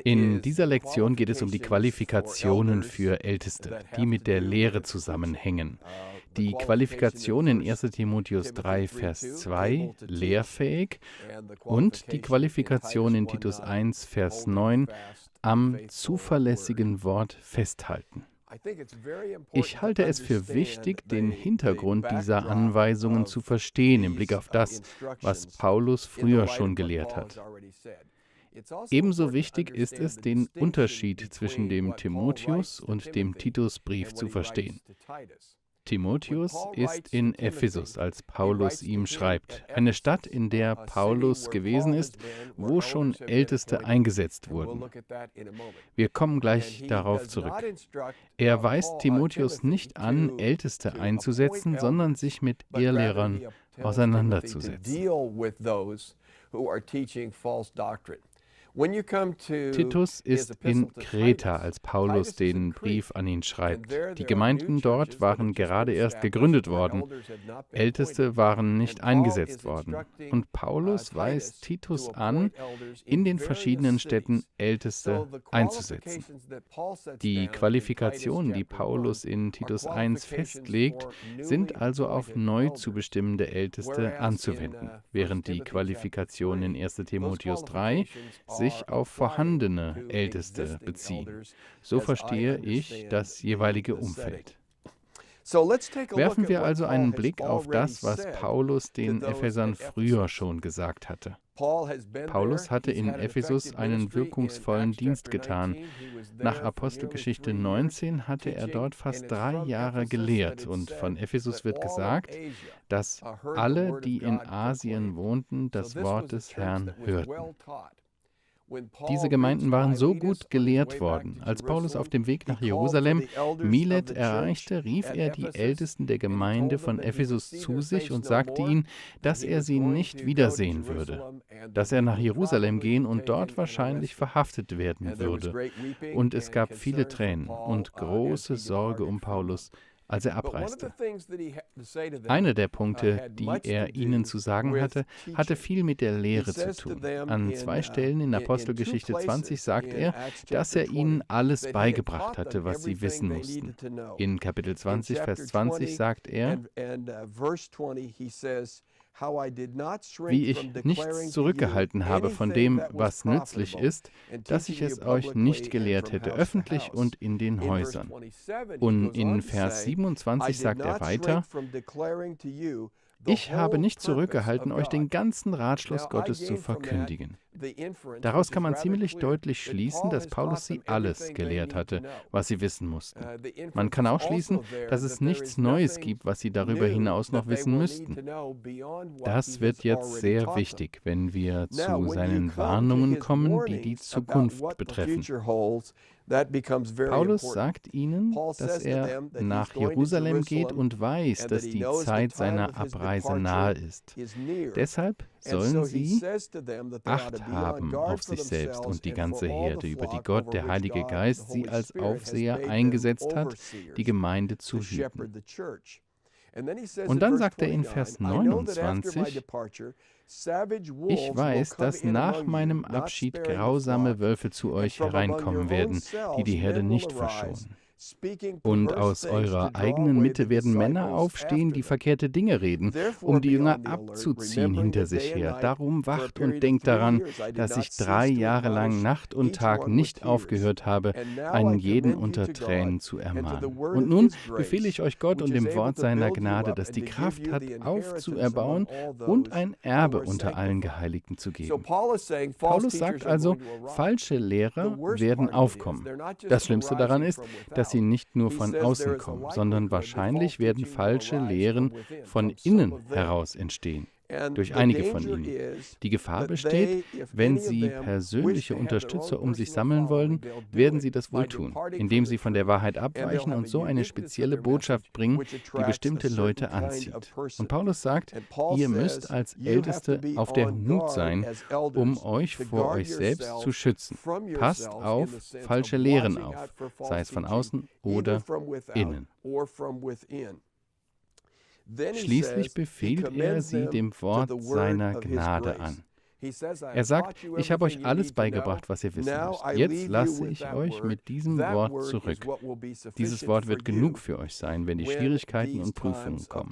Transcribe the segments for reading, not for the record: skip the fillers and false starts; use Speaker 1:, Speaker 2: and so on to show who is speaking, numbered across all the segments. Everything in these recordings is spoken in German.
Speaker 1: In dieser Lektion geht es um die Qualifikationen für Älteste, die mit der Lehre zusammenhängen. Die Qualifikation in 1. Timotheus 3, Vers 2, lehrfähig, und die Qualifikation in Titus 1, Vers 9, am zuverlässigen Wort festhalten. Ich halte es für wichtig, den Hintergrund dieser Anweisungen zu verstehen im Blick auf das, was Paulus früher schon gelehrt hat. Ebenso wichtig ist es, den Unterschied zwischen dem Timotheus- und dem Titusbrief zu verstehen. Timotheus ist in Ephesus, als Paulus ihm schreibt, eine Stadt, in der Paulus gewesen ist, wo schon Älteste eingesetzt wurden. Wir kommen gleich darauf zurück. Er weist Timotheus nicht an, Älteste einzusetzen, sondern sich mit Irrlehrern auseinanderzusetzen. Titus ist in Kreta, als Paulus den Brief an ihn schreibt. Die Gemeinden dort waren gerade erst gegründet worden. Älteste waren nicht eingesetzt worden. Und Paulus weist Titus an, in den verschiedenen Städten Älteste einzusetzen. Die Qualifikationen, die Paulus in Titus 1 festlegt, sind also auf neu zu bestimmende Älteste anzuwenden, während die Qualifikationen in 1. Timotheus 3 sich auf vorhandene Älteste beziehen. So verstehe ich das jeweilige Umfeld. Werfen wir also einen Blick auf das, was Paulus den Ephesern früher schon gesagt hatte. Paulus hatte in Ephesus einen wirkungsvollen Dienst getan. Nach Apostelgeschichte 19 hatte er dort fast 3 Jahre gelehrt und von Ephesus wird gesagt, dass alle, die in Asien wohnten, das Wort des Herrn hörten. Diese Gemeinden waren so gut gelehrt worden. Als Paulus auf dem Weg nach Jerusalem Milet erreichte, rief er die Ältesten der Gemeinde von Ephesus zu sich und sagte ihnen, dass er sie nicht wiedersehen würde, dass er nach Jerusalem gehen und dort wahrscheinlich verhaftet werden würde. Und es gab viele Tränen und große Sorge um Paulus, als er abreiste. Einer der Punkte, die er ihnen zu sagen hatte, hatte viel mit der Lehre zu tun. An 2 Stellen in Apostelgeschichte 20 sagt er, dass er ihnen alles beigebracht hatte, was sie wissen mussten. In Kapitel 20, Vers 20 sagt er, wie ich nichts zurückgehalten habe von dem, was nützlich ist, dass ich es euch nicht gelehrt hätte, öffentlich und in den Häusern. Und in Vers 27 sagt er weiter, ich habe nicht zurückgehalten, euch den ganzen Ratschluss Gottes zu verkündigen. Daraus kann man ziemlich deutlich schließen, dass Paulus sie alles gelehrt hatte, was sie wissen mussten. Man kann auch schließen, dass es nichts Neues gibt, was sie darüber hinaus noch wissen müssten. Das wird jetzt sehr wichtig, wenn wir zu seinen Warnungen kommen, die die Zukunft betreffen. Paulus sagt ihnen, dass er nach Jerusalem geht und weiß, dass die Zeit seiner Abreise nahe ist. Deshalb sollen sie Acht haben auf sich selbst und die ganze Herde, über die Gott, der Heilige Geist, sie als Aufseher eingesetzt hat, die Gemeinde zu hüten. Und dann sagt er in Vers 29, ich weiß, dass nach meinem Abschied grausame Wölfe zu euch hereinkommen werden, die die Herde nicht verschonen. Und aus eurer eigenen Mitte werden Männer aufstehen, die verkehrte Dinge reden, um die Jünger abzuziehen hinter sich her. Darum wacht und denkt daran, dass ich 3 Jahre lang Nacht und Tag nicht aufgehört habe, einen jeden unter Tränen zu ermahnen. Und nun befehle ich euch Gott und dem Wort seiner Gnade, das die Kraft hat, aufzuerbauen und ein Erbe unter allen Geheiligten zu geben. Paulus sagt also, falsche Lehrer werden aufkommen. Das Schlimmste daran ist, dass sie nicht nur von außen kommen, sondern wahrscheinlich werden falsche Lehren von innen heraus entstehen, durch einige von ihnen. Die Gefahr besteht, wenn sie persönliche Unterstützer um sich sammeln wollen, werden sie das wohl tun, indem sie von der Wahrheit abweichen und so eine spezielle Botschaft bringen, die bestimmte Leute anzieht. Und Paulus sagt, ihr müsst als Älteste auf der Hut sein, um euch vor euch selbst zu schützen. Passt auf falsche Lehren auf, sei es von außen oder innen. Schließlich befiehlt er sie dem Wort seiner Gnade an. Er sagt, ich habe euch alles beigebracht, was ihr wissen müsst. Jetzt lasse ich euch mit diesem Wort zurück. Dieses Wort wird genug für euch sein, wenn die Schwierigkeiten und Prüfungen kommen.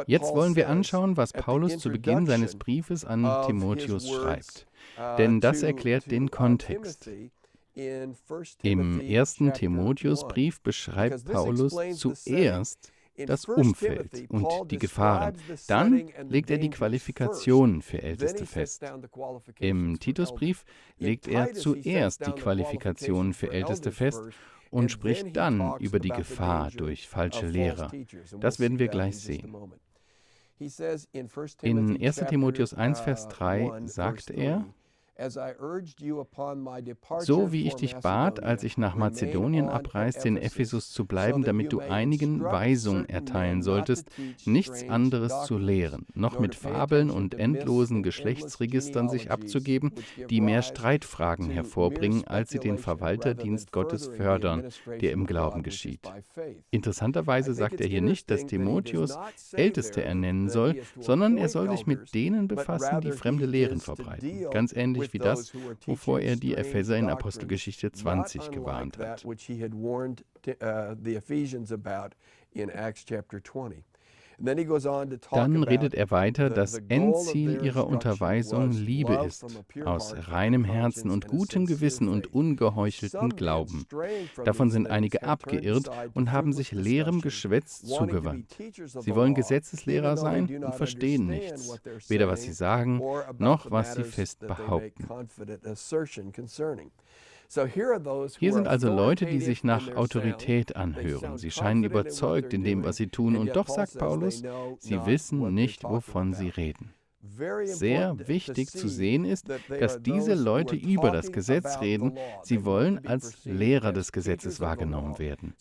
Speaker 1: Jetzt wollen wir anschauen, was Paulus zu Beginn seines Briefes an Timotheus schreibt. Denn das erklärt den Kontext. Im 1. Timotheusbrief beschreibt Paulus zuerst das Umfeld und die Gefahren. Dann legt er die Qualifikationen für Älteste fest. Im Titusbrief legt er zuerst die Qualifikationen für Älteste fest und spricht dann über die Gefahr durch falsche Lehrer. Das werden wir gleich sehen. In 1. Timotheus 1, Vers 3 sagt er, so wie ich dich bat, als ich nach Mazedonien abreiste, in Ephesus zu bleiben, damit du einigen Weisung erteilen solltest, nichts anderes zu lehren, noch mit Fabeln und endlosen Geschlechtsregistern sich abzugeben, die mehr Streitfragen hervorbringen, als sie den Verwalterdienst Gottes fördern, der im Glauben geschieht. Interessanterweise sagt er hier nicht, dass Timotheus Älteste ernennen soll, sondern er soll sich mit denen befassen, die fremde Lehren verbreiten. Ganz ähnlich wie das, wovor er die Epheser in Apostelgeschichte 20 gewarnt hat. Dann redet er weiter, das Endziel ihrer Unterweisung Liebe ist, aus reinem Herzen und gutem Gewissen und ungeheucheltem Glauben. Davon sind einige abgeirrt und haben sich leerem Geschwätz zugewandt. Sie wollen Gesetzeslehrer sein und verstehen nichts, weder was sie sagen, noch was sie fest behaupten. Hier sind also Leute, die sich nach Autorität anhören. Sie scheinen überzeugt in dem, was sie tun. Und doch sagt Paulus, sie wissen nicht, wovon sie reden. Sehr wichtig zu sehen ist, dass diese Leute über das Gesetz reden. Sie wollen als Lehrer des Gesetzes wahrgenommen werden.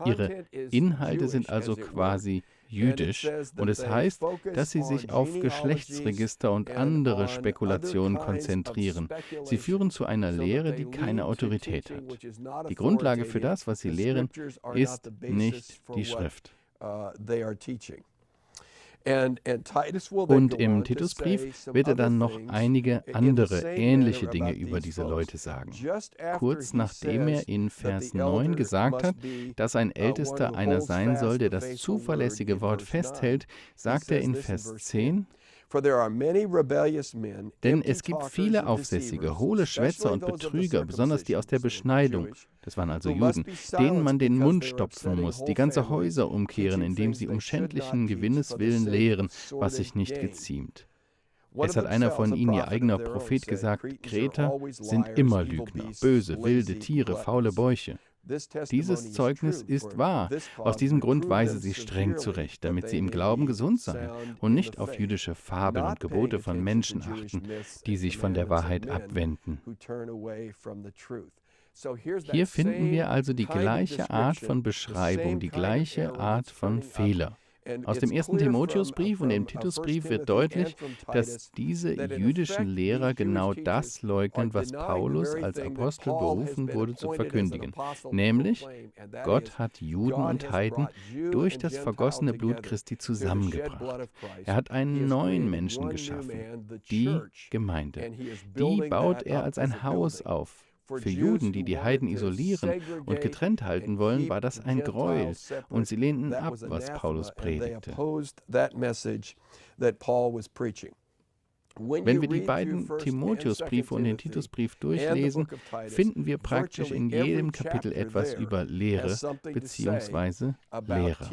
Speaker 1: Ihre Inhalte sind also quasi jüdisch und es heißt, dass sie sich auf Geschlechtsregister und andere Spekulationen konzentrieren. Sie führen zu einer Lehre, die keine Autorität hat. Die Grundlage für das, was sie lehren, ist nicht die Schrift. Und im Titusbrief wird er dann noch einige andere ähnliche Dinge über diese Leute sagen. Kurz nachdem er in Vers 9 gesagt hat, dass ein Ältester einer sein soll, der das zuverlässige Wort festhält, sagt er in Vers 10, denn es gibt viele Aufsässige, hohle Schwätzer und Betrüger, besonders die aus der Beschneidung, das waren also Juden, denen man den Mund stopfen muss, die ganze Häuser umkehren, indem sie um schändlichen Gewinnes willen lehren, was sich nicht geziemt. Es hat einer von ihnen, ihr eigener Prophet, gesagt, Kreter sind immer Lügner, böse, wilde Tiere, faule Bäuche. Dieses Zeugnis ist wahr. Aus diesem Grund weise sie streng zurecht, damit sie im Glauben gesund seien und nicht auf jüdische Fabeln und Gebote von Menschen achten, die sich von der Wahrheit abwenden. Hier finden wir also die gleiche Art von Beschreibung, die gleiche Art von Fehler. Aus dem 1. Timotheusbrief und dem Titusbrief wird deutlich, dass diese jüdischen Lehrer genau das leugnen, was Paulus als Apostel berufen wurde zu verkündigen, nämlich Gott hat Juden und Heiden durch das vergossene Blut Christi zusammengebracht. Er hat einen neuen Menschen geschaffen, die Gemeinde. Die baut er als ein Haus auf. Für Juden, die die Heiden isolieren und getrennt halten wollen, war das ein Gräuel und sie lehnten ab, was Paulus predigte. Wenn wir die beiden Timotheusbriefe und den Titusbrief durchlesen, finden wir praktisch in jedem Kapitel etwas über Lehre bzw. Lehrer.